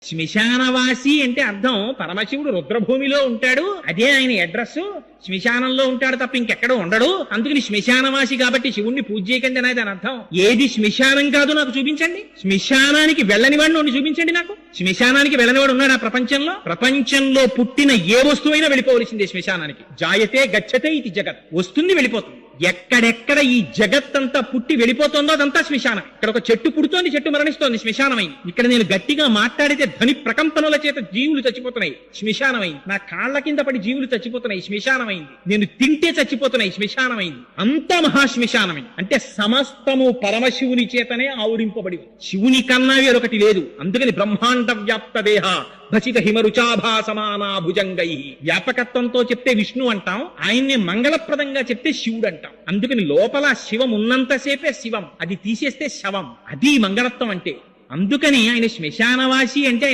శ్మశానవాసి అంటే అర్థం పరమశివుడు రుద్రభూమిలో ఉంటాడు, అదే ఆయన అడ్రస్. శ్మశానంలో ఉంటాడు తప్ప ఇంకెక్కడ ఉండడు, అందుకని శ్మశానవాసి కాబట్టి శివుణ్ణి పూజ చేయకండి అనేది దాని అర్థం. ఏది శ్మశానం కాదు నాకు చూపించండి. శ్మశానానికి వెళ్ళని వాడిని చూపించండి నాకు. శ్మశానానికి వెళ్ళనివాడు ఉన్నాడు ఆ ప్రపంచంలో? ప్రపంచంలో పుట్టిన ఏ వస్తువైనా వెళ్ళిపోవలసిందే శ్మశానానికి. జాయతే గచ్చతే ఇది జగత్, వస్తుంది వెళ్ళిపోతుంది. ఎక్కడెక్కడ ఈ జగత్తంతా పుట్టి వెళ్ళిపోతుందో అదంతా శ్మశానం. ఇక్కడ ఒక చెట్టు పుడుతోంది, చెట్టు మరణిస్తోంది, శ్మశానమైంది. ఇక్కడ నేను గట్టిగా మాట్లాడితే ధ్వని ప్రకంపనల చేత జీవులు చచ్చిపోతున్నాయి, శ్మశానమైంది. నా కాళ్ల కింద పడి జీవులు చచ్చిపోతున్నాయి, శ్మశానమైంది. నేను తింటే చచ్చిపోతున్నాయి, శ్మశానమైంది. అంతా మహాశ్మశానమైంది. అంటే సమస్తము పరమశివుని చేతనే ఆవురింపబడి, శివుని కన్నా వేరొకటి లేదు. అందుకని బ్రహ్మాండ వ్యాప్త దేహ భసిత హిమరుచాభా సమానా భుజంగై. వ్యాపకత్వంతో చెప్తే విష్ణు అంటాం, ఆయన్ని మంగళప్రదంగా చెప్తే శివుడు అంటాం. అందుకని లోపల శివం ఉన్నంతసేపే శివం, అది తీసేస్తే శవం. అది మంగళత్వం అంటే. అందుకని ఆయన శ్మశానవాసి అంటే ఆయన